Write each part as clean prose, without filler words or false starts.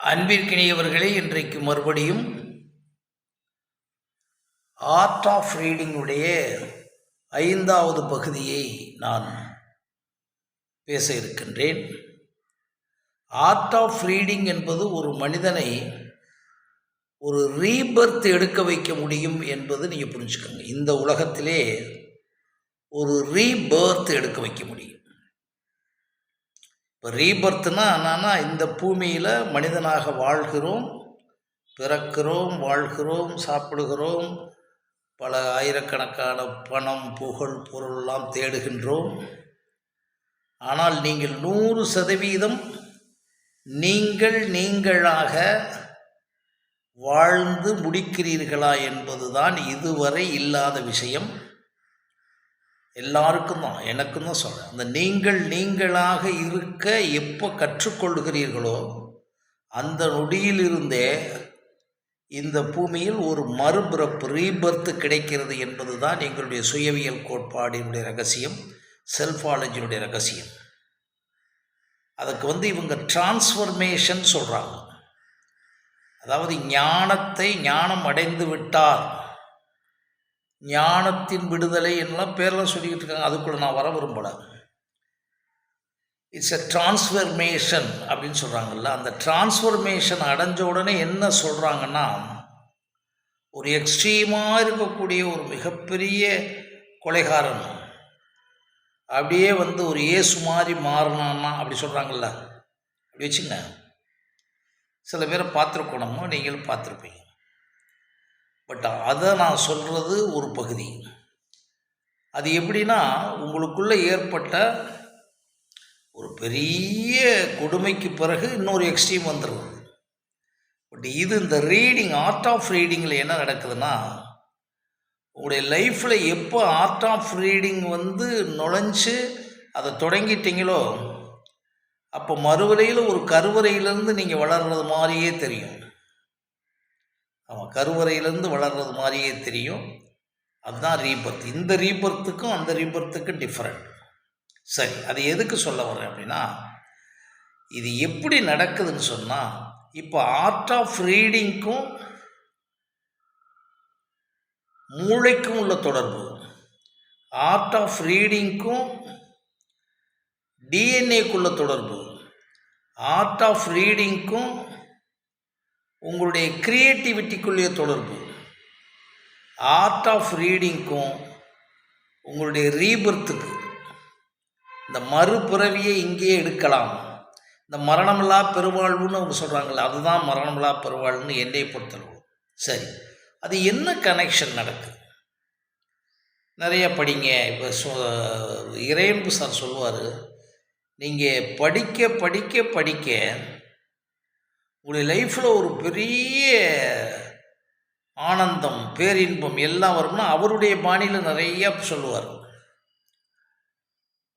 அன்பிற்கினியவர்களே, இன்றைக்கு மறுபடியும் art of ரீடிங்குடைய 5வது பகுதியை நான் பேச இருக்கின்றேன். ஆர்ட் ஆஃப் ரீடிங் என்பது ஒரு மனிதனை ஒரு ரீபர்த் எடுக்க வைக்க முடியும் என்பது நீங்கள் புரிஞ்சுக்கோங்க. இந்த உலகத்திலே ஒரு ரீபர்த் எடுக்க வைக்க முடியும். இப்போ ரீபர்த்னா என்னன்னா, இந்த பூமியில் மனிதனாக வாழ்கிறோம், பிறக்கிறோம், வாழ்கிறோம், சாப்பிடுகிறோம், பல ஆயிரக்கணக்கான பணம், புகழ், பொருளெல்லாம் தேடுகின்றோம். ஆனால் நீங்கள் 100% நீங்களாக வாழ்ந்து முடிக்கிறீர்களா என்பதுதான் இதுவரை இல்லாத விஷயம். எல்லாருக்கும் தான், எனக்கும் தான் சொல்கிறேன். அந்த நீங்களாக இருக்க எப்போ கற்றுக்கொள்கிறீர்களோ அந்த நொடியிலிருந்தே இந்த பூமியில் ஒரு மறுபிறப்பு, ரீபர்த் கிடைக்கிறது என்பது தான் எங்களுடைய சுயவியல் கோட்பாடினுடைய ரகசியம், செல்ஃபாலஜினுடைய ரகசியம். அதுக்கு இவங்க டிரான்ஸ்ஃபர்மேஷன் சொல்கிறாங்க. அதாவது ஞானம் அடைந்து விட்டார், ஞானத்தின் விடுதலை என்னெல்லாம் பேரெல்லாம் சொல்லிக்கிட்டு இருக்காங்க. அதுக்குள்ளே நான் வர விரும்பலை. இட்ஸ் எ டிரான்ஸ்ஃபர்மேஷன் அப்படின்னு சொல்கிறாங்கல்ல. அந்த டிரான்ஸ்ஃபர்மேஷன் அடைஞ்ச உடனே என்ன சொல்கிறாங்கன்னா, ஒரு எக்ஸ்ட்ரீமாக இருக்கக்கூடிய ஒரு மிகப்பெரிய கொலைகாரன் அப்படியே ஒரு இயேசு மாதிரி மாறினான்னா அப்படி சொல்கிறாங்கல்ல. அப்படி வச்சுங்க. சில பேரை பார்த்துருக்கணுமோ, நீங்களும் பார்த்துருப்பீங்க. பட் அதை நான் சொல்கிறது ஒரு பகுதி. அது எப்படின்னா, உங்களுக்குள்ளே ஏற்பட்ட ஒரு பெரிய கொடுமைக்கு பிறகு இன்னொரு எக்ஸ்ட்ரீம் வந்துடுது. பட் இது இந்த ரீடிங், ஆர்ட் ஆஃப் ரீடிங்கில் என்ன நடக்குதுன்னா, உங்களுடைய லைஃப்பில் எப்போ ஆர்ட் ஆஃப் ரீடிங் நுழைஞ்சு அதை தொடங்கிட்டீங்களோ அப்போ மறுவரையில் ஒரு கருவறையிலேருந்து நீங்கள் வளர்கிறது மாதிரியே தெரியும். ஆமாம், கருவறையிலேருந்து வளர்கிறது மாதிரியே தெரியும். அதுதான் ரீபர்த். இந்த ரீபர்த்துக்கும் அந்த ரீபர்த்துக்கும் டிஃப்ரெண்ட். சரி, அது எதுக்கு சொல்ல வரேன் அப்படின்னா, இது எப்படி நடக்குதுன்னு சொன்னால், இப்போ ஆர்ட் ஆஃப் ரீடிங்க்கும் மூளைக்கும் உள்ள தொடர்பு, ஆர்ட் ஆஃப் ரீடிங்க்கும் டிஎன்ஏக்குள்ள தொடர்பு, ஆர்ட் ஆஃப் ரீடிங்க்கும் உங்களுடைய கிரியேட்டிவிட்டிக்குள்ளே தொடர்பு, ஆர்ட் ஆஃப் ரீடிங்க்கும் உங்களுடைய ரீபர்த்துக்கு, இந்த மறுபிறவியை இங்கேயே எடுக்கலாம். இந்த மரணமில்லா பெருவாழ்வுன்னு அவங்க சொல்கிறாங்கல்ல, அதுதான் மரணமில்லா பெருவாழ்வுன்னு என்னை பொறுத்தளவு. சரி, அது என்ன கனெக்ஷன் நடக்குது? நிறைய படிங்க. இப்போ இறையன்பு சார் சொல்லுவார், நீங்கள் படிக்க படிக்க படிக்க உங்களுடைய லைஃப்பில் ஒரு பெரிய ஆனந்தம், பேரின்பம் எல்லாம் வரும்னா அவருடைய பாணியில் நிறைய சொல்லுவார்.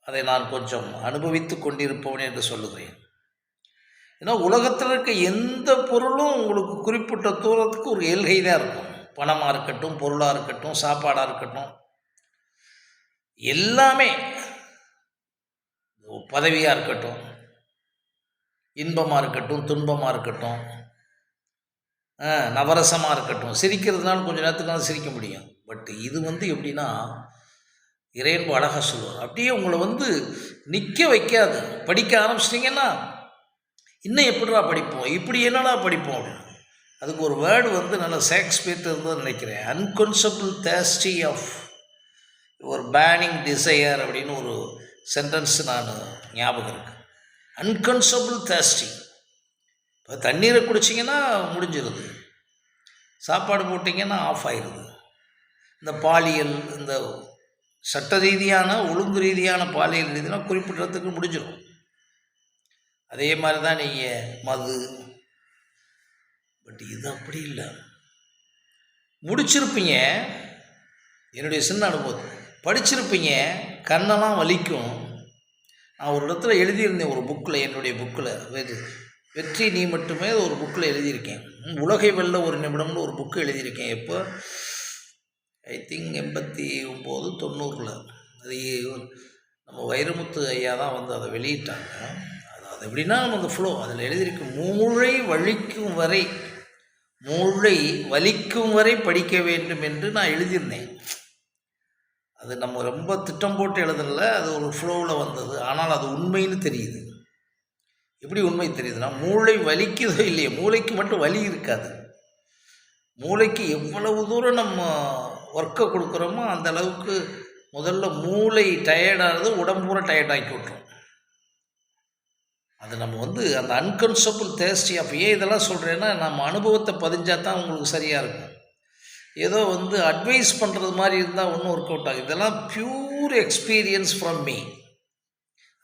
அதை நான் கொஞ்சம் அனுபவித்து கொண்டிருப்பவன் என்று சொல்லுகிறேன். ஏன்னா உலகத்தில் இருக்க எந்த பொருளும் உங்களுக்கு குறிப்பிட்ட தூரத்துக்கு ஒரு எல்கை தான் இருக்கும். பணமாக இருக்கட்டும், பொருளாக இருக்கட்டும், சாப்பாடாக இருக்கட்டும், எல்லாமே, பதவியாக இருக்கட்டும், இன்பமாக இருக்கட்டும், துன்பமாக இருக்கட்டும், நவரசமாக இருக்கட்டும், சிரிக்கிறதுனால கொஞ்சம் நேரத்துக்கு சிரிக்க முடியும். பட் இது எப்படின்னா, இறையன்பு அழகாக சொல்லுவார், அப்படியே உங்களை நிற்க வைக்காது. படிக்க ஆரம்பிச்சிட்டிங்கன்னா இன்னும் எப்படிடா படிப்போம், இப்படி என்னடா படிப்போம் அப்படின்னு. அதுக்கு ஒரு வேர்டு நல்லா ஷேக்ஸ்பியர் இருந்ததுன்னு நினைக்கிறேன். அன்கன்சபிள் தேர்ஸ்டி ஆஃப் ஒரு பேர்னிங் டிசையர் அப்படின்னு ஒரு சென்டென்ஸ் நான் ஞாபகம் இருக்கு. அன்கன்சபிள் தேர்ஸ்டி. இப்போ தண்ணீரை குடிச்சிங்கன்னா முடிஞ்சிருது, சாப்பாடு போட்டிங்கன்னா ஆஃப் ஆயிடுது. இந்த பாலியல், இந்த சட்ட ரீதியான ஒழுங்கு ரீதியான பாலியல் ரீதினா குறிப்பிட்டதுக்கு முடிஞ்சிடும். அதே மாதிரி தான் நீங்கள் மது. பட் இது அப்படி இல்லை. முடிச்சிருப்பீங்க, என்னுடைய சின்ன அனுபவம், படிச்சிருப்பீங்க, கண்ணெல்லாம் வலிக்கும். நான் ஒரு இடத்துல எழுதியிருந்தேன், ஒரு புக்கில், என்னுடைய புக்கில், வெற்றி நீ மட்டுமே ஒரு புக்கில் எழுதியிருக்கேன். உலகை வெல்ல ஒரு நிமிடம்னு ஒரு புக்கு எழுதியிருக்கேன். எப்போ ஐ திங்க் 89, 90. அது நம்ம வைரமுத்து ஐயா தான் அதை வெளியிட்டாங்க. அது எப்படின்னா நம்ம அந்த ஃப்ளோ அதில் எழுதியிருக்கு, மூளை வலிக்கும் வரை படிக்க வேண்டும் என்று நான் எழுதியிருந்தேன். அது நம்ம ரொம்ப திட்டம் போட்டு எழுதல, அது ஒரு ஃப்ளோவில் வந்தது. ஆனால் அது உண்மைன்னு தெரியுது. எப்படி உண்மை தெரியுதுன்னா, மூளை வலிக்குதோ இல்லையோ, மூளைக்கு மட்டும் வலி இருக்காது. மூளைக்கு எவ்வளவு தூரம் நம்ம ஒர்க்கை கொடுக்குறோமோ அந்த அளவுக்கு முதல்ல மூளை டயர்டானது உடம்பூரை டயர்டாக்கி விட்டுரும். அது நம்ம அந்த அன்கன்சபிள் தேர்ஸ்டி ஆஃப் இதெல்லாம் சொல்கிறேன்னா, நம்ம அனுபவத்தை பதிஞ்சால் தான் உங்களுக்கு சரியாக இருக்கும். ஏதோ அட்வைஸ் பண்ணுறது மாதிரி இருந்தால் ஒன்றும் ஒர்க் அவுட் ஆகும். இதெல்லாம் பியூர் எக்ஸ்பீரியன்ஸ் ஃப்ரம் மீ.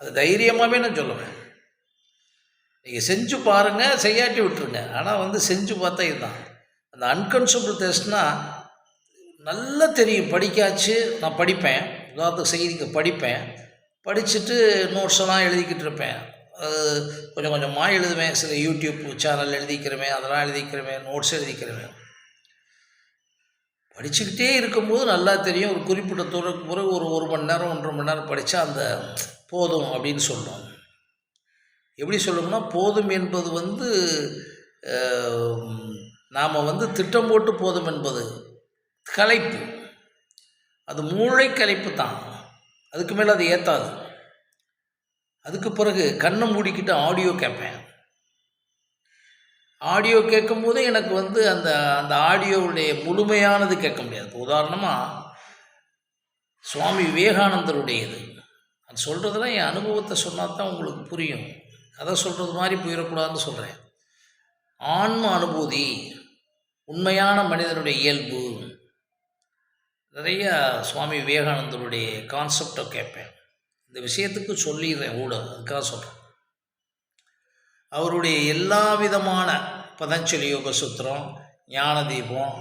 அது தைரியமாகவே நான் சொல்லுவேன். நீங்கள் செஞ்சு பாருங்கள், செய்யாட்டி விட்டுருங்க. ஆனால் செஞ்சு பார்த்தா இதுதான். அந்த அன்கன்சபிள் தேர்ஸ்ட்னால் நல்லா தெரியும். படிக்காச்சு, நான் படிப்பேன், உதாரணத்துக்கு செய்திக்கு படிப்பேன், படிச்சுட்டு நோட்ஸெல்லாம் எழுதிக்கிட்டு இருப்பேன். கொஞ்சம் கொஞ்சமாக எழுதுவேன். சில யூடியூப் சேனல் எழுதிக்கிறவேன், அதெல்லாம் எழுதிக்கிறவேன், நோட்ஸ் எழுதிக்கிறவேன். படிச்சுக்கிட்டே இருக்கும்போது நல்லா தெரியும். ஒரு குறிப்பிட்ட தூரத்துக்கு பிறகு ஒரு 1 மணி நேரம் 1.5 மணி நேரம் படித்தா அந்த போதும் அப்படின்னு சொல்லும். எப்படி சொல்லணும்னா, போதும் என்பது நாம் திட்டம் போட்டு போதும் என்பது களைப்பு. அது மூளை களைப்பு தான். அதுக்கு மேலே அது ஏற்றாது. அதுக்கு பிறகு கண்ணை மூடிக்கிட்டு ஆடியோ கேட்பேன். ஆடியோ கேட்கும்போது எனக்கு அந்த அந்த ஆடியோவுடைய முழுமையானது கேட்க முடியாது. இப்போ உதாரணமாக சுவாமி விவேகானந்தருடையது, அது சொல்கிறதுலாம் என் அனுபவத்தை சொன்னால் தான் உங்களுக்கு புரியும். கதை சொல்கிறது மாதிரி போயிடக்கூடாதுன்னு சொல்கிறேன். ஆன்ம அனுபூதி, உண்மையான மனிதனுடைய இயல்பு, நிறைய சுவாமி விவேகானந்தருடைய கான்செப்டை கேட்பேன். இந்த விஷயத்துக்கு சொல்லிடுறேன் அதுக்காக சொல்கிறேன். அவருடைய எல்லா விதமான பதஞ்சலி யோக சூத்திரம், ஞான தீபம்,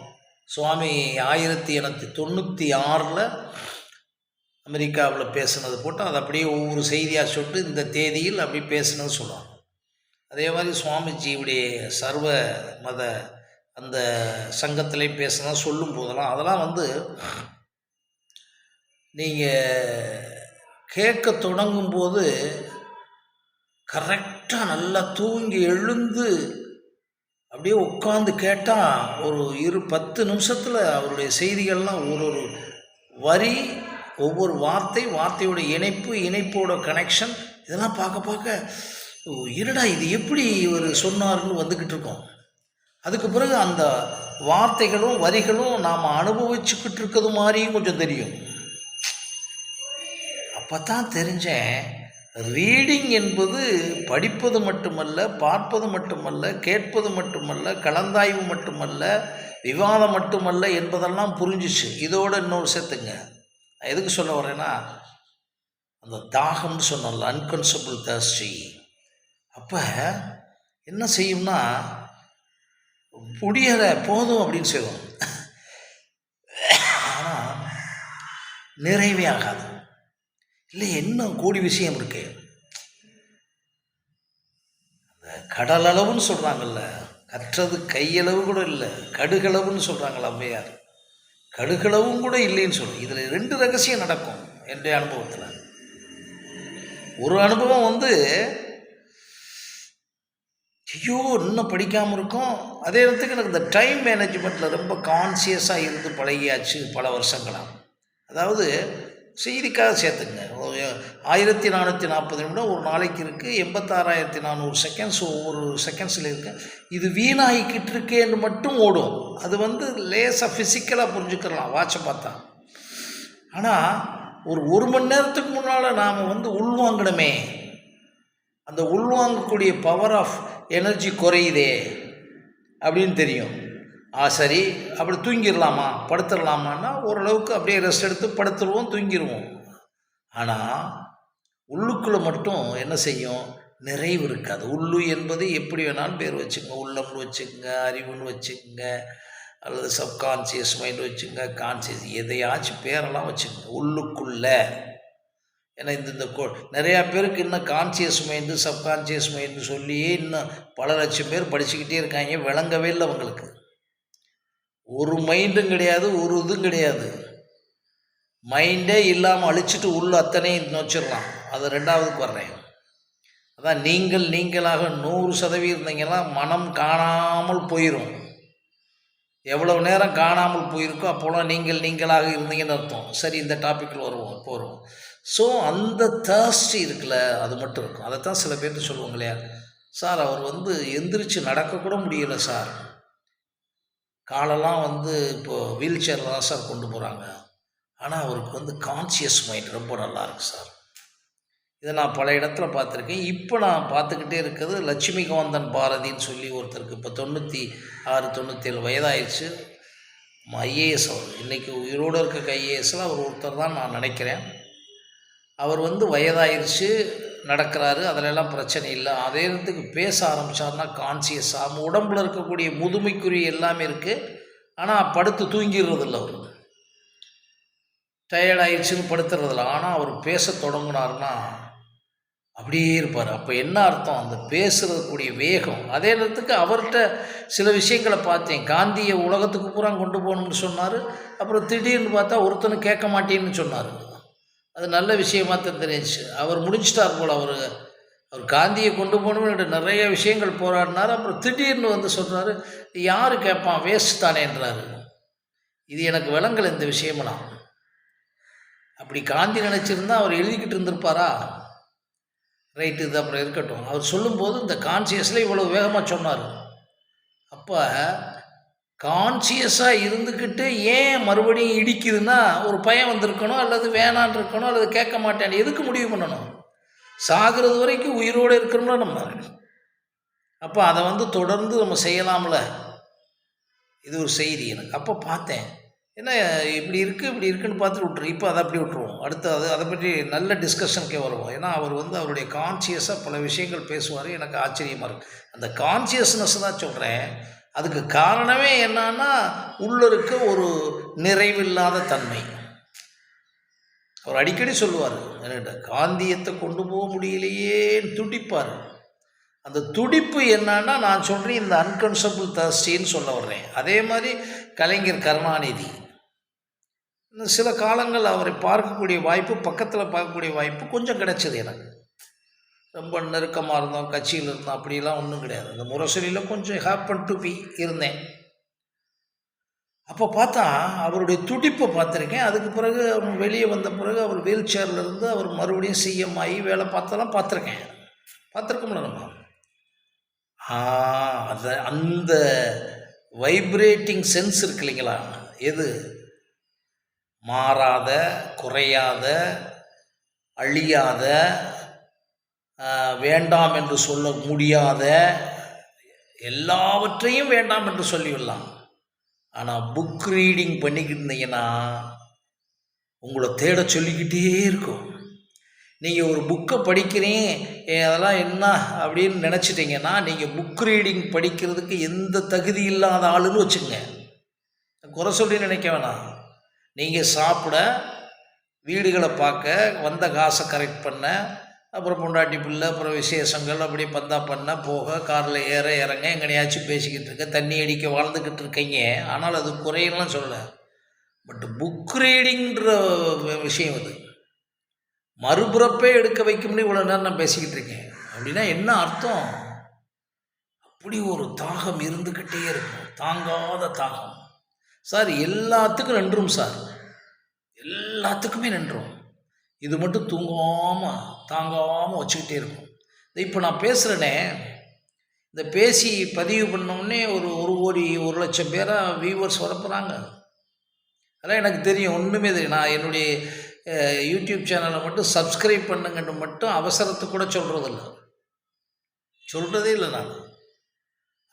சுவாமி 1896 அமெரிக்காவில் பேசுனது போட்டு அதை அப்படியே ஒவ்வொரு செய்தியாக சொல்லிட்டு இந்த தேதியில் அப்படி பேசுனது சொல்லுவாங்க. அதே மாதிரி சுவாமிஜியுடைய சர்வ மத அந்த சங்கத்திலையும் பேசுனா சொல்லும் போதெல்லாம் அதெல்லாம் நீங்கள் கேட்க தொடங்கும்போது கரெக்டாக நல்லா தூங்கி எழுந்து அப்படியே உட்காந்து கேட்டால் ஒரு 10 நிமிஷத்தில் அவருடைய செய்திகள்லாம் ஒரு வரி, ஒவ்வொரு வார்த்தையோட இணைப்போட கனெக்ஷன், இதெல்லாம் பார்க்க இருடா இது எப்படி ஒரு சொன்னார்னு வந்துக்கிட்டு இருக்கோம். அதுக்கு பிறகு அந்த வார்த்தைகளும் வரிகளும் நாம் அனுபவிச்சுக்கிட்டு இருக்கிறது மாதிரியும் கொஞ்சம் தெரியும். அப்போ தான் தெரிஞ்சேன், ரீடிங் என்பது படிப்பது மட்டுமல்ல, பார்ப்பது மட்டுமல்ல, கேட்பது மட்டுமல்ல, கலந்தாய்வு மட்டுமல்ல, விவாதம் மட்டுமல்ல என்பதெல்லாம் புரிஞ்சிச்சு. இதோட இன்னொரு சேர்த்துங்க. எதுக்கு சொல்ல வரேன்னா, அந்த தாகம்னு சொன்னோம்ல, அன்கன்சபிள் தர்ஸ்டி. அப்போ என்ன செய்யும்னா, முடியலை போதும் அப்படின்னு செய்வோம். ஆனால் நிறைவே ஆகாது. இல்லை, இன்னும் கோடி விஷயம் இருக்கு. அந்த கடல் அளவுன்னு சொல்கிறாங்கல்ல, கற்றது கையளவு கூட இல்லை, கடுகளவுன்னு சொல்கிறாங்கள அம்மையார். கடுகளவும் கூட இல்லைன்னு சொல்லு. இதில் 2 ரகசியம் நடக்கும் என்னுடைய அனுபவத்தில். ஒரு அனுபவம் ஐயோ இன்னும் படிக்காமல் இருக்கும். அதே இடத்துக்கு எனக்கு இந்த டைம் மேனேஜ்மெண்ட்டில் ரொம்ப கான்சியஸாக இருந்து பழகியாச்சு பல வருஷங்களாக. அதாவது செய்திக்காக சேர்த்துங்க, 1440 நிமிடம் ஒரு நாளைக்கு இருக்குது, 86,400 செகண்ட்ஸ் ஒவ்வொரு செகண்ட்ஸில் இருக்குது. இது வீணாகிக்கிட்டு இருக்கேன்னு மட்டும் ஓடும். அது லேசாக ஃபிசிக்கலாக புரிஞ்சுக்கலாம் வாட்சை பார்த்தா. ஆனால் ஒரு மணி நேரத்துக்கு முன்னால் நாம் உள்வாங்கணுமே, அந்த உள்வாங்கக்கூடிய பவர் ஆஃப் எனர்ஜி குறையுதே அப்படின்னு தெரியும். சரி அப்படி தூங்கிடலாமா படுத்துடலாமான்னா ஓரளவுக்கு அப்படியே ரெஸ்ட் எடுத்து படுத்துருவோம், தூங்கிடுவோம். ஆனால் உள்ளுக்குள்ளே மட்டும் என்ன செய்யும், நிறைவு இருக்காது. உள்ளு என்பது எப்படி வேணாலும் பேர் வச்சுக்கோங்க, உள்ளம்னு வச்சுக்கோங்க, அறிவுன்னு வச்சுக்கோங்க, அல்லது சப்கான்சியஸ் மைண்ட் வச்சுக்கோங்க, கான்சியஸ் எதையாச்சும் பேரெல்லாம் வச்சுக்கோங்க. உள்ளுக்குள்ளே ஏன்னா இந்த நிறையா பேருக்கு இன்னும் கான்சியஸ் மைண்டு சப்கான்சியஸ் மைண்டு சொல்லியே இன்னும் பல லட்சம் பேர் படிச்சுக்கிட்டே இருக்காங்க. விளங்கவே இல்லை அவங்களுக்கு. ஒரு மைண்டும் கிடையாது, ஒரு இதுவும் கிடையாது. மைண்டே இல்லாமல் அழிச்சிட்டு உள்ள அத்தனையும் வச்சிடலாம். அது 2வதுக்கு வர்றேன். அதான் நீங்களாக 100% இருந்தீங்கன்னா மனம் காணாமல் போயிடும். எவ்வளவு நேரம் காணாமல் போயிருக்கோ அப்போலாம் நீங்களாக இருந்தீங்கன்னு அர்த்தம். சரி, இந்த டாப்பிக்கில் போகிறோம். ஸோ அந்த தேர்ஸ்ட் இருக்குல்ல, அது மட்டும் இருக்கும். அதைத்தான் சில பேர்த்து சொல்லுவாங்க இல்லையா, சார் அவர் எந்திரிச்சு நடக்கக்கூட முடியலை சார், காலெல்லாம் இப்போது வீல் சேரில் தான் சார் கொண்டு போகிறாங்க, ஆனால் அவருக்கு கான்சியஸ் மைண்ட் ரொம்ப நல்லா இருக்குது சார். இதை நான் பல இடத்துல பார்த்துருக்கேன். இப்போ நான் பார்த்துக்கிட்டே இருக்கிறது லட்சுமிகாந்தன் பாரதின்னு சொல்லி ஒருத்தருக்கு இப்போ 96 97 வயதாகிடுச்சு. ஐஏஎஸ். அவர் இன்றைக்கி உயிரோடு இருக்க ஐஏஎஸில் அவர் ஒருத்தர் தான் நான் நினைக்கிறேன். அவர் வயதாகிடுச்சு, நடக்கிறாரு, அதிலெல்லாம் பிரச்சனை இல்லை. அதே இடத்துக்கு பேச ஆரம்பித்தார்னா கான்சியஸாக நம்ம உடம்பில் இருக்கக்கூடிய முதுமைக்குரிய எல்லாமே இருக்குது. ஆனால் படுத்து தூங்கிடுறதில்ல, அவர் டயர்டாகிடுச்சுன்னு படுத்துறதில்ல. ஆனால் அவர் பேச தொடங்கினார்னா அப்படியே இருப்பார். அப்போ என்ன அர்த்தம், அந்த பேசுகிறதுக்கூடிய வேகம். அதே நேரத்துக்கு அவர்கிட்ட சில விஷயங்களை பார்த்தேன். காந்தியை உலகத்துக்கு பூரா கொண்டு போகணும்னு சொன்னார். அப்புறம் திடீர்னு பார்த்தா ஒருத்தனும் கேட்க மாட்டேன்னு சொன்னார். அது நல்ல விஷயமாக தான் தெரிஞ்சிச்சு. அவர் முடிச்சிட்டார் போல். அவர் காந்தியை கொண்டு போகணும்னு நிறைய விஷயங்கள் போராடினார். அப்புறம் திடீர்னு சொல்கிறாரு, யார் கேட்பான், வேஸ்ட் தானேன்றாரு. இது எனக்கு விளங்கலை இந்த விஷயமெல்லாம். அப்படி காந்தி நினச்சிருந்தா அவர் எழுதிக்கிட்டு இருந்திருப்பாரா? ரைட்டு, இது அப்புறம் இருக்கட்டும். அவர் சொல்லும்போது இந்த கான்சியஸில் இவ்வளோ வேகமாக சொன்னார். அப்போ கான்சியஸாக இருந்துக்கிட்டு ஏன் மறுபடியும் இடிக்குதுன்னா, ஒரு பயம் வந்திருக்கணும், அல்லது வேணான் இருக்கணும், அல்லது கேட்க மாட்டேன். எதுக்கு முடிவு பண்ணணும்? சாகிறது வரைக்கும் உயிரோடு இருக்கணும்ல நம்ம. அப்போ அதை தொடர்ந்து நம்ம செய்யலாம்ல. இது ஒரு செய்தி எனக்கு. அப்போ பார்த்தேன், என்ன இப்படி இருக்குன்னு பார்த்துட்டு விட்டுரு. இப்போ அதை அப்படி விட்டுருவோம். அடுத்து அதை பற்றி நல்ல டிஸ்கஷனுக்கே வருவோம். ஏன்னா அவர் அவருடைய கான்சியஸாக பல விஷயங்கள் பேசுவார். எனக்கு ஆச்சரியமாக இருக்குது. அந்த கான்சியஸ்னஸ் தான் சொல்கிறேன். அதுக்கு காரணமே என்னன்னா, உள்ள இருக்க ஒரு நிறைவில்லாத தன்மை. அவர் அடிக்கடி சொல்லுவார், என்கிட்ட காந்தியத்தை கொண்டு போக முடியலையேன்னு துடிப்பார். அந்த துடிப்பு என்னன்னா, நான் சொல்கிறேன், இந்த அன்கன்சபிள் தர்ஸ்டின்னு சொல்ல வர்றேன். அதே மாதிரி கலைஞர் கருணாநிதி, சில காலங்கள் அவரை பார்க்கக்கூடிய வாய்ப்பு, பக்கத்தில் பார்க்கக்கூடிய வாய்ப்பு கொஞ்சம் கிடைச்சது எனக்கு. ரொம்ப நெருக்கமாக இருந்தோம், கட்சியில் இருந்தோம், அப்படிலாம் ஒன்றும் கிடையாது. அந்த முரசொலியில் கொஞ்சம் ஹேப்பன் டு பி இருந்தேன். அப்போ பார்த்தா அவருடைய துடிப்பை பார்த்துருக்கேன். அதுக்கு பிறகு அவர் வெளியே வந்த பிறகு அவர் வீல் சேரில் இருந்து அவர் மறுபடியும் சிஎம் ஆகி வேலை பார்த்தெல்லாம் பார்த்துருக்கோம்ல நம்ம. அந்த வைப்ரேட்டிங் சென்ஸ் இருக்கு இல்லைங்களா, எது மாறாத, குறையாத, அழியாத, வேண்டாம் என்று சொல்ல முடியாத, எல்லாவற்றையும் வேண்டாம் என்று சொல்லிவிடலாம். ஆனால் புக் ரீடிங் பண்ணிக்கிட்டு இருந்தீங்கன்னா உங்களை தேட சொல்லிக்கிட்டே இருக்கும். நீங்கள் ஒரு புக்கை படிக்கிறீங்க, அதெல்லாம் என்ன அப்படின்னு நினச்சிட்டிங்கன்னா, நீங்கள் புக் ரீடிங் படிக்கிறதுக்கு எந்த தகுதி இல்லாத ஆளுன்னு வச்சுங்க. குறை சொல்லி நினைக்க வேணாம். நீங்கள் சாப்பிட, வீடுகளை பார்க்க, வந்த காசை கரெக்ட் பண்ண, அப்புறம் பொண்டாட்டி பிள்ளை, அப்புறம் விசேஷங்கள், அப்படி பந்தா பண்ண போக, காரில் ஏற இறங்க, எங்கனையாச்சும் பேசிக்கிட்டு இருக்க, தண்ணி அடிக்க வாழ்ந்துக்கிட்டு இருக்கீங்க. ஆனால் அது குறையெல்லாம் சொல்லலை. பட் புக் ரீடிங்கிற விஷயம் அது மறுபிறப்பே எடுக்க வைக்க முடியும். இவ்வளோ நேரம் நான் பேசிக்கிட்டு இருக்கேன் அப்படின்னா என்ன அர்த்தம்? அப்படி ஒரு தாகம் இருந்துக்கிட்டே இருக்கும், தாங்காத தாகம். சார் எல்லாத்துக்கும் நின்றும் சார், எல்லாத்துக்குமே நின்றும். இது மட்டும் தாங்காமல் வச்சுக்கிட்டே இருக்கும். இப்போ நான் பேசுகிறேனே, இந்த பேசி பதிவு பண்ணோடனே ஒரு 1 கோடி 1 லட்சம் பேராக வியூவர்ஸ் வரப்போகிறாங்க. அதெல்லாம் எனக்கு தெரியும், ஒன்றுமே தெரியும். நான் என்னுடைய யூடியூப் சேனலை மட்டும் சப்ஸ்கிரைப் பண்ணுங்கன்னு மட்டும் அவசரத்துக்கு கூட சொல்கிறதே இல்லை நான்.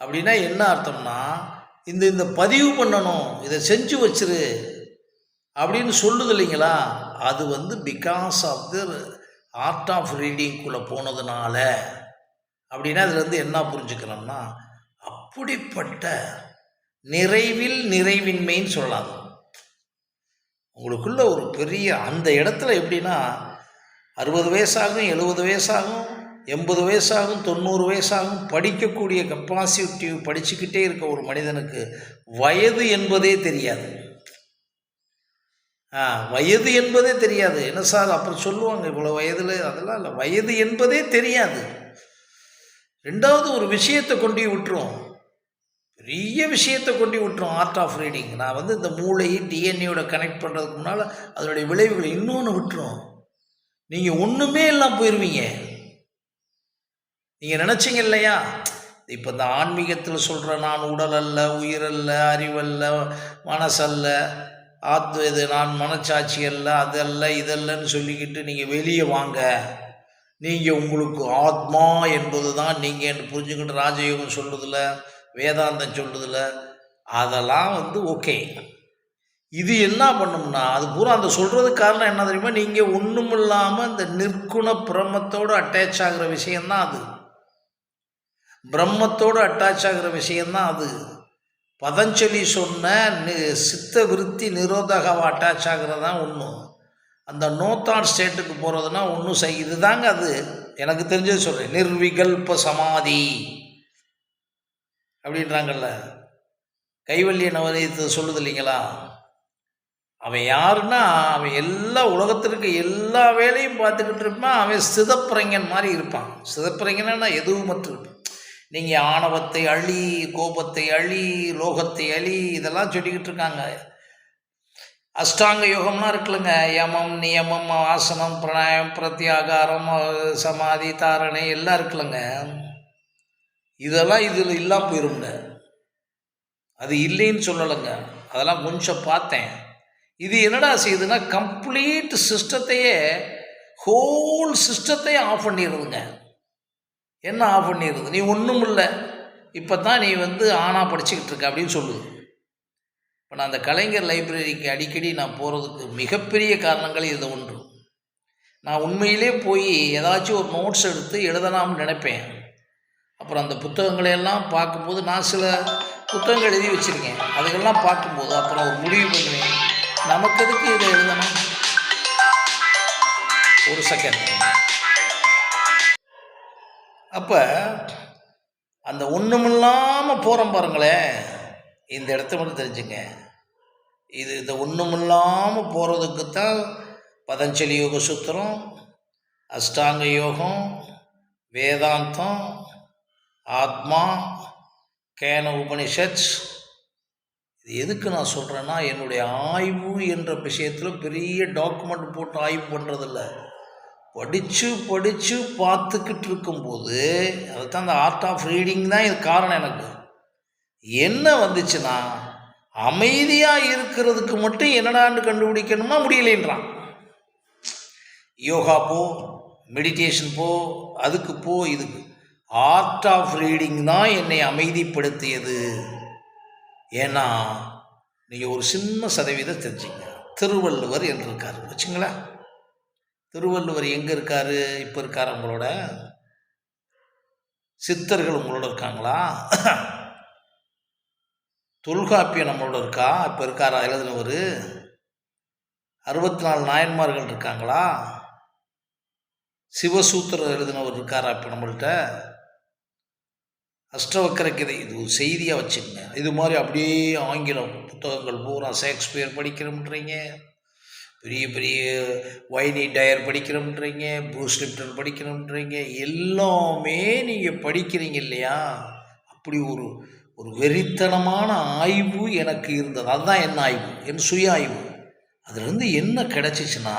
அப்படின்னா என்ன அர்த்தம்னா, இந்த பதிவு பண்ணணும், இதை செஞ்சு வச்சிரு அப்படின்னு சொல்லுது இல்லைங்களா, அது because of the art of ரீடிங்குள்ளே போனதுனால. அப்படின்னா அதுலேருந்து என்ன புரிஞ்சுக்கிறோம்னா, அப்படிப்பட்ட நிறைவின்மைன்னு சொல்லலாம். உங்களுக்குள்ள ஒரு பெரிய அந்த இடத்துல எப்படின்னா, 60 வயசாகும், 70 வயசாகும், 80 வயசாகும், 90 வயசாகும், படிக்கக்கூடிய கெப்பாசிட்டி படிச்சுக்கிட்டே இருக்க ஒரு மனிதனுக்கு வயது என்பதே தெரியாது. வயது என்பதே தெரியாது. என்ன சார் அப்புறம் சொல்லுவாங்க, இவ்வளோ வயதில், அதெல்லாம் இல்லை, வயது என்பதே தெரியாது. ரெண்டாவது ஒரு விஷயத்தை கொண்டு விட்டுரும், பெரிய விஷயத்தை கொண்டு விட்டுரும் ஆர்ட் ஆஃப் ரீடிங். நான் வந்து இந்த மூளையை டிஎன்ஏயோட கனெக்ட் பண்ணுறதுக்கு முன்னால் அதனுடைய விளைவுகளை இன்னொன்று விட்டுரும். நீங்கள் ஒன்றுமே எல்லாம் போயிடுவீங்க. நீங்கள் நினச்சிங்க இல்லையா, இப்போ இந்த ஆன்மீகத்தில் சொல்கிற நான் உடல் அல்ல, உயிர் அல்ல, அறிவல்ல, மனசல்ல, இது நான் மனச்சாட்சி அல்ல, அதல்ல இதல்லன்னு சொல்லிக்கிட்டு நீங்கள் வெளியே வாங்க, நீங்கள் உங்களுக்கு ஆத்மா என்பது தான் நீங்கள் என்று புரிஞ்சுக்கிட்டு ராஜயோகம் சொல்லுதில்ல, வேதாந்தம் சொல்லுதில்ல, அதெல்லாம் வந்து ஓகே. இது என்ன பண்ணும்னா அது பூரா அந்த சொல்கிறதுக்கு காரணம் என்ன தெரியுமா, நீங்கள் ஒன்றும் இல்லாமல் இந்த நிற்குண பிரம்மத்தோடு அட்டாச் ஆகிற விஷயந்தான் அது. பிரம்மத்தோடு அட்டாச் ஆகிற விஷயந்தான் அது. பதஞ்சலி சொன்ன சித்த விருத்தி நிரோதகாவை அட்டாச் ஆகிறது தான் ஒன்றும். அந்த நோத்தான் ஸ்டேட்டுக்கு போகிறதுனா ஒன்றும் இதுதாங்க அது. எனக்கு தெரிஞ்சது சொல்கிறேன், நிர்விகல்ப சமாதி அப்படின்றாங்கல்ல, கைவல்ய நவநீதத்தை சொல்லுது இல்லைங்களா. அவன் யாருன்னா அவன் எல்லா உலகத்திற்கு எல்லா வேலையும் பார்த்துக்கிட்டு இருப்பான். அவன் சிதப்பிரங்கன் மாதிரி இருப்பான். சிதப்பிரங்கன்னா எதுவும் மட்டும் இருப்பான். நீங்கள் ஆணவத்தை அழி, கோபத்தை அழி, லோகத்தை அழி, இதெல்லாம் சொல்லிக்கிட்டு இருக்காங்க. அஷ்டாங்க யோகம்லாம் இருக்குல்லங்க, யமம், நியமம், ஆசனம், பிராணாயம், பிரத்யாகாரம், சமாதி, தாரணை எல்லாம் இருக்குல்லங்க. இதெல்லாம் இதில் இல்லாமல் போயிருங்க. அது இல்லைன்னு சொல்லலைங்க, அதெல்லாம் கொஞ்சம் பார்த்தேன். இது என்னடா செய்யுதுன்னா கம்ப்ளீட் சிஸ்டத்தையே, ஹோல் சிஸ்டத்தையே ஆஃப் பண்ணிடுதுங்க. என்ன ஆஃப் பண்ணிடுது, நீ ஒன்றும் இல்லை, இப்போ தான் நீ வந்து ஆனா படிச்சுக்கிட்டு இருக்க அப்படின்னு சொல்லுது. இப்போ நான் அந்த கலைஞர் லைப்ரரிக்கு அடிக்கடி நான் போகிறதுக்கு மிகப்பெரிய காரணங்கள் இது ஒன்று. நான் உண்மையிலே போய் ஏதாச்சும் ஒரு நோட்ஸ் எடுத்து எழுதலாம்னு நினைப்பேன். அப்புறம் அந்த புத்தகங்களையெல்லாம் பார்க்கும்போது, நான் சில புத்தகங்கள் எழுதி வச்சுருக்கேன், அதுக்கெல்லாம் பார்க்கும்போது அப்புறம் ஒரு முடிவு பண்ணுவேன், நமக்கு எதுக்கு இதை எழுதணும். ஒரு செகண்ட். அப்போ அந்த ஒன்றுமில்லாமல் போகிறோம் பாருங்களேன், இந்த இடத்த மட்டும் தெரிஞ்சுங்க. இந்த ஒன்றுமில்லாமல் போகிறதுக்கு தான் பதஞ்சலி யோக சூத்திரம், அஷ்டாங்க யோகம், வேதாந்தம், ஆத்மா, கேன உபனிஷத். இது எதுக்கு நான் சொல்கிறேன்னா, என்னுடைய ஆய்வு என்ற விஷயத்தில் பெரிய டாக்குமெண்ட் போட்டு ஆய்வு பண்ணுறதில்ல, படித்து பார்த்துக்கிட்டு இருக்கும்போது அதுதான் அந்த ஆர்ட் ஆஃப் ரீடிங் தான் இது காரணம். எனக்கு என்ன வந்துச்சுன்னா, அமைதியாக இருக்கிறதுக்கு மட்டும் என்னடான்னு கண்டுபிடிக்கணுமா, முடியலைன்றான். யோகா போ, மெடிடேஷன் போ, அதுக்கு போ, இதுக்கு ஆர்ட் ஆஃப் ரீடிங் தான் என்னை அமைதிப்படுத்தியது. ஏன்னா நீங்கள் ஒரு சின்ன சதவீதம் தெரிஞ்சுங்க. திருவள்ளுவர் என்று இருக்கார் வச்சுங்களேன். திருவள்ளுவர் எங்கே இருக்கார்? இப்போ இருக்கார் உங்களோட? சித்தர்கள் உங்களோட இருக்காங்களா? தொல்காப்பியம் நம்மளோட இருக்கா? இப்போ இருக்காரா எழுதினவர்? 64 நாயன்மார்கள் இருக்காங்களா? சிவசூத்திரம் எழுதினவர் இருக்காரா இப்போ நம்மள்கிட்ட? அஷ்டவக்கர கதை, இது ஒரு செய்தியாக வச்சுக்கங்க. இது மாதிரி அப்படியே ஆங்கிலம் புத்தகங்கள் பூரா, ஷேக்ஸ்பியர் படிக்கிறோம்ன்றீங்க, பெரிய பெரிய வைனி டயர் படிக்கிறோம்ன்றீங்க, ப்ரூஸ் லிப்டன் படிக்கிறோம்ன்றீங்க, எல்லாமே நீங்கள் படிக்கிறீங்க இல்லையா? அப்படி ஒரு ஒரு வெறித்தனமான ஆய்வு எனக்கு இருந்தது. அதுதான் என்ன ஆய்வு, என் சுய ஆய்வு. அதுலேருந்து என்ன கிடச்சிச்சுன்னா,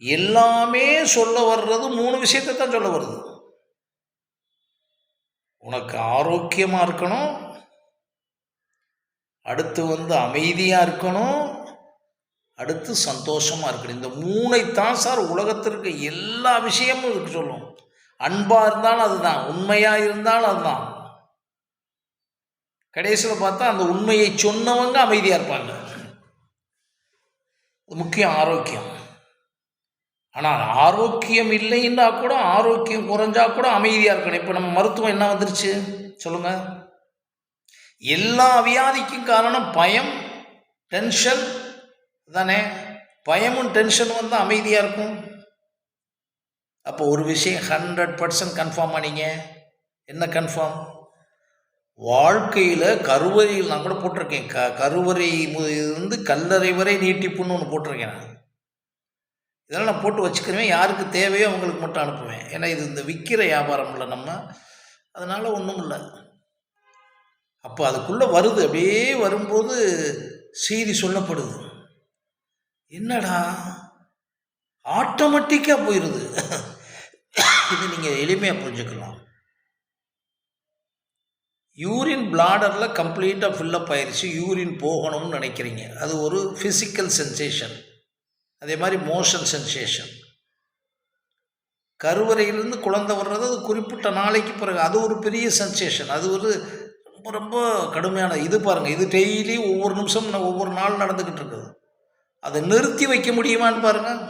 எல்லாமே சொல்ல வர்றது 3 விஷயத்தை தான் சொல்ல வருது. உனக்கு ஆரோக்கியமாக இருக்கணும், அடுத்து வந்து அமைதியாக இருக்கணும், அடுத்து சந்தோஷமாக இருக்கணும். இந்த 3ஐத்தான் சார் உலகத்திற்கு எல்லா விஷயமும் இருக்கு சொல்லும். அன்பாக இருந்தாலும் அதுதான், உண்மையாக இருந்தாலும் அதுதான். கடைசியில் பார்த்தா அந்த உண்மையை சொன்னவங்க அமைதியாக இருப்பாங்க. முக்கியம் ஆரோக்கியம். ஆனால் ஆரோக்கியம் இல்லைன்னா கூட, ஆரோக்கியம் குறைஞ்சா கூட அமைதியாக இருக்கணும். இப்போ நம்ம மருத்துவம் என்ன வந்துருச்சு சொல்லுங்கள்? எல்லா வியாதிக்கும் காரணம் பயம், டென்ஷன் தானே. பயமும் டென்ஷனும் வந்து அமைதியாக இருக்கும். அப்போ ஒரு விஷயம் 100% கன்ஃபார்ம் பண்ணிங்க. என்ன கன்ஃபார்ம்? வாழ்க்கையில் கருவறையில் நான் கூட போட்டிருக்கேன், கருவறை இருந்து கல்லறை வரை நீட்டிப்புன்னு ஒன்று போட்டிருக்கேன். நான் இதெல்லாம் நான் போட்டு வச்சுக்கிறேன், யாருக்கு தேவையோ அவங்களுக்கு மட்டும் அனுப்புவேன். ஏன்னா இது இந்த விற்கிற வியாபாரம் இல்லை, நம்ம அதனால் ஒன்றும் இல்லை. அப்போ அதுக்குள்ளே வருது, அப்படியே வரும்போது செய்தி சொல்லப்படுது. என்னடா ஆட்டோமேட்டிக்காக போயிடுது. இது நீங்கள் எளிமையாக புரிஞ்சுக்கலாம். யூரின் பிளாடரில் கம்ப்ளீட்டாக ஃபில்லப் ஆயிடுச்சு, யூரின் போகணும்னு நினைக்கிறீங்க. அது ஒரு ஃபிசிக்கல் சென்சேஷன். அதே மாதிரி மோஷன் சென்சேஷன். கருவறையிலேருந்து குழந்தை வர்றது அது குறிப்பிட்ட நாளைக்கு பிறகு அது ஒரு பெரிய சென்சேஷன். அது ஒரு ரொம்ப ரொம்ப கடுமையான இது. பாருங்கள், இது டெய்லி ஒவ்வொரு நிமிஷம் ஒவ்வொரு நாள் நடந்துக்கிட்டு இருக்குது. அதை நிறுத்தி வைக்க முடியுமான்னு பாருங்கள்.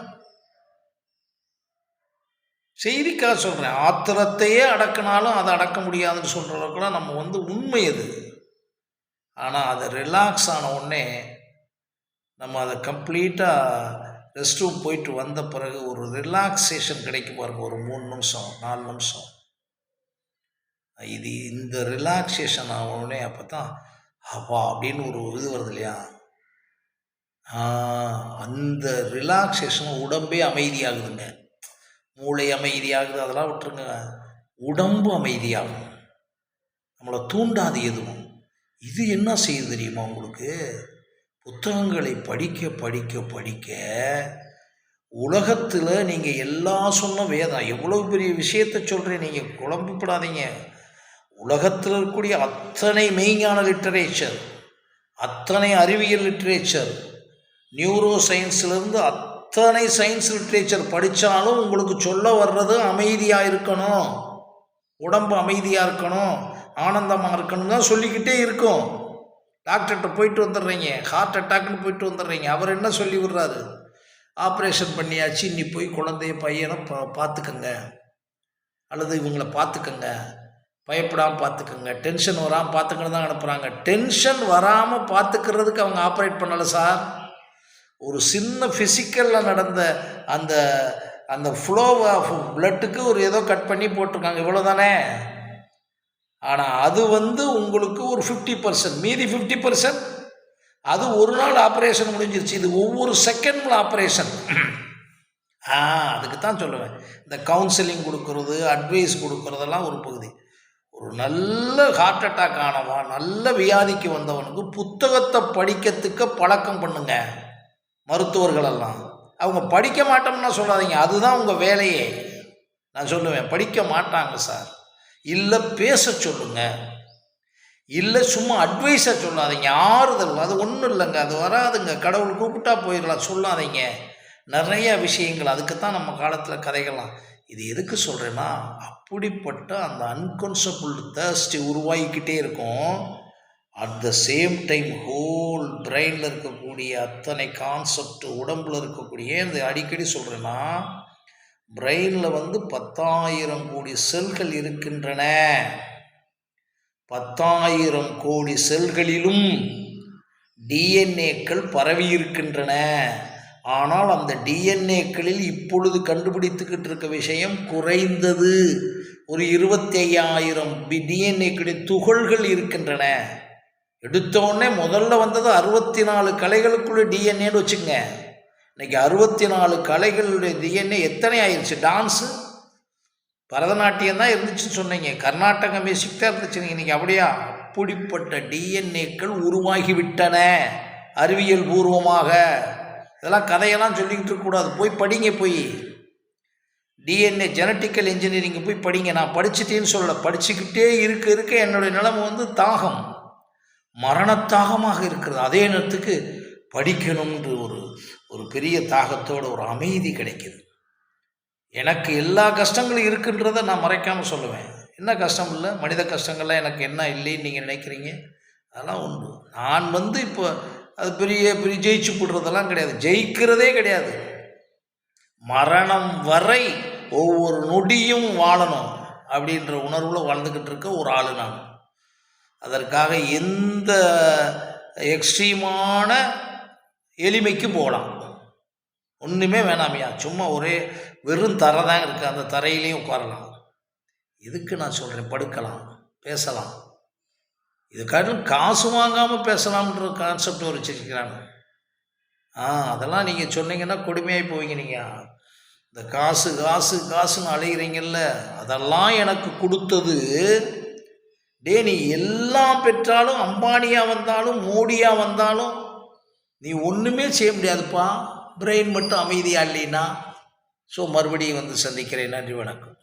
செய்திக்காக சொல்கிறேன். ஆத்திரத்தையே அடக்கினாலும் அதை அடக்க முடியாதுன்னு சொல்கிறவங்களுக்குலாம் நம்ம உண்மை அது. ஆனால் அதை ரிலாக்ஸ் ஆன உடனே நம்ம அதை கம்ப்ளீட்டாக ரெஸ்ட் ரூம் போயிட்டு வந்த பிறகு ஒரு ரிலாக்ஸேஷன் கிடைக்கும் பாருங்க. ஒரு 3 நிமிஷம் 4 நிமிஷம் இது இந்த ரிலாக்ஸேஷன் ஆகணுன்னே அப்போ தான் அப்பா அப்படின்னு ஒரு இது வருது இல்லையா. அந்த ரிலாக்ஸேஷன் உடம்பே அமைதியாகுதுங்க. மூளை அமைதியாகுது, அதெல்லாம் விட்டுருங்க. உடம்பு அமைதியாகும், நம்மளை தூண்டாது எதுவும். இது என்ன செய்யுது தெரியுமா உங்களுக்கு? புத்தகங்களை படிக்க படிக்க படிக்க உலகத்தில் நீங்கள் எல்லாம் சொன்ன வேதம் எவ்வளோ பெரிய விஷயத்தை சொல்கிறேன், நீங்கள் குழம்பப்படாதீங்க. உலகத்தில் இருக்கக்கூடிய அத்தனை மெய்ஞான லிட்டரேச்சர், அத்தனை அறிவியல் லிட்டரேச்சர், நியூரோ சயின்ஸ்லேருந்து அத்தனை சயின்ஸ் லிட்ரேச்சர் படித்தாலும் உங்களுக்கு சொல்ல வர்றது அமைதியாக இருக்கணும், உடம்பு அமைதியாக இருக்கணும், ஆனந்தமாக இருக்கணும் தான் சொல்லிக்கிட்டே இருக்கும். டாக்டர்கிட்ட போயிட்டு வந்துடுறீங்க, ஹார்ட் அட்டாக்னு போயிட்டு வந்துடுறீங்க. அவர் என்ன சொல்லி விடுறாரு? ஆப்ரேஷன் பண்ணியாச்சு, நீ போய் குழந்தைய பையனை பார்த்துக்கங்க, அல்லது இவங்களை பார்த்துக்கங்க, பயப்படாமல் பார்த்துக்கங்க, டென்ஷன் வராமல் பார்த்துக்கன்னு தான் அனுப்புகிறாங்க. டென்ஷன் வராமல் பார்த்துக்கிறதுக்கு அவங்க ஆப்ரேட் பண்ணலை சார். ஒரு சின்ன ஃபிசிக்கலில் நடந்த அந்த அந்த ஃப்ளோ ஆஃப் பிளட்டுக்கு ஒரு ஏதோ கட் பண்ணி போட்டிருக்காங்க, இவ்வளோ தானே. ஆனால் அது உங்களுக்கு ஒரு 50%, மீதி 50% அது ஒரு நாள் ஆப்ரேஷன் முடிஞ்சிருச்சு. இது ஒவ்வொரு செகண்டில் ஆப்ரேஷன். அதுக்கு தான் சொல்லுவேன், இந்த கவுன்சிலிங் கொடுக்கறது, அட்வைஸ் கொடுக்கறதெல்லாம் ஒரு பகுதி. ஒரு நல்ல ஹார்ட் அட்டாக் ஆனவன், நல்ல வியாதிக்கு வந்தவனுக்கு புத்தகத்தை படிக்கிறதுக்கு பழக்கம் பண்ணுங்க. மருத்துவர்களெல்லாம் அவங்க படிக்க மாட்டோம்னா சொல்லாதீங்க, அதுதான் உங்கள் வேலையே. நான் சொல்லுவேன், படிக்க மாட்டாங்க சார், இல்லை பேச சொல்லுங்க, இல்லை சும்மா அட்வைஸாக சொல்லாதீங்க, ஆறுதல். அது ஒன்றும் இல்லைங்க, அது வராதுங்க, கடவுள் கூப்பிட்டா போயிடலாம், சொல்லாதீங்க. நிறைய விஷயங்கள் அதுக்குத்தான் நம்ம காலத்தில் கதைகள்லாம். இது எதுக்கு சொல்கிறேன்னா, அப்படிப்பட்ட அந்த அன்கான்ஷியபிள் தர்ஸ்ட் உருவாகிக்கிட்டே இருக்கும். At the same time whole பிரெயினில் இருக்கக்கூடிய அத்தனை கான்செப்ட், உடம்பில் இருக்கக்கூடிய, இந்த அடிக்கடி சொல்கிறேன்னா, பிரெயினில் 10,000 கோடி செல்கள் இருக்கின்றன. 10,000 கோடி செல்களிலும் டிஎன்ஏக்கள் பரவி இருக்கின்றன. ஆனால் அந்த டிஎன்ஏக்களில் இப்பொழுது கண்டுபிடித்துக்கிட்டு இருக்க விஷயம் குறைந்தது ஒரு 25,000 டிஎன்ஏக்களின் துகள்கள் இருக்கின்றன. எடுத்தோடனே முதல்ல வந்தது 64 கலைகளுக்குள்ள டிஎன்ஏன்னு வச்சுங்க. இன்றைக்கி 64 கலைகளுடைய டிஎன்ஏ எத்தனை ஆயிடுச்சு? டான்ஸு, பரதநாட்டியம் தான் இருந்துச்சுன்னு சொன்னீங்க, கர்நாடக மியூசிக் தான் இருந்துச்சுங்க. இன்றைக்கி அப்படியா? அப்படிப்பட்ட டிஎன்ஏக்கள் உருவாகிவிட்டன அறிவியல் பூர்வமாக. இதெல்லாம் கதையெல்லாம் சொல்லிக்கிட்டு இருக்கக்கூடாது, போய் படிங்க. போய் டிஎன்ஏ ஜெனட்டிக்கல் இன்ஜினியரிங் போய் படிங்க. நான் படிச்சுட்டேன்னு சொல்லலை, படிச்சுக்கிட்டே இருக்க என்னுடைய நிலைமை தாகம், மரணத்தாகமாக இருக்கிறது. அதே நேரத்துக்கு படிக்கணும்ன்ற ஒரு பெரிய தாகத்தோடு ஒரு அமைதி கிடைக்கிது. எனக்கு எல்லா கஷ்டங்களும் இருக்குன்றதை நான் மறைக்காமல் சொல்லுவேன். என்ன கஷ்டம் இல்லை? மனித கஷ்டங்கள்லாம் எனக்கு என்ன இல்லைன்னு நீங்கள் நினைக்கிறீங்க? அதெல்லாம் உண்டு. நான் இப்போ அது பெரிய ஜெயிச்சு போடுறதெல்லாம் கிடையாது, ஜெயிக்கிறதே கிடையாது. மரணம் வரை ஒவ்வொரு நொடியும் வாழணும் அப்படின்ற உணர்வில் வாழ்ந்துக்கிட்டு இருக்க ஒரு ஆள் நான். அதற்காக எந்த எக்ஸ்ட்ரீமான எளிமைக்கும் போகலாம், ஒன்றுமே வேணாமையா, சும்மா ஒரே வெறும் தரை தான் இருக்குது, அந்த தரையிலையும் உட்காரலாம். இதுக்கு நான் சொல்கிறேன், படுக்கலாம், பேசலாம். இதுக்காக காசு வாங்காமல் பேசலாம்ன்ற கான்செப்ட் வச்சுருக்கிறாங்க. அதெல்லாம் நீங்கள் சொன்னீங்கன்னா கொடுமையாகி போவீங்க. நீங்கள் இந்த காசு காசு காசுன்னு அலைகிறீங்கல்ல, அதெல்லாம் எனக்கு கொடுத்தது. நீ எல்லாம் பெற்றாலும், அம்பானியாக வந்தாலும், மோடியாக வந்தாலும் நீ ஒன்றுமே செய்ய முடியாதுப்பா, பிரெயின் மட்டும் அமைதியாக இல்லைன்னா. ஸோ மறுபடியும் சந்திக்கிறேன். நன்றி, வணக்கம்.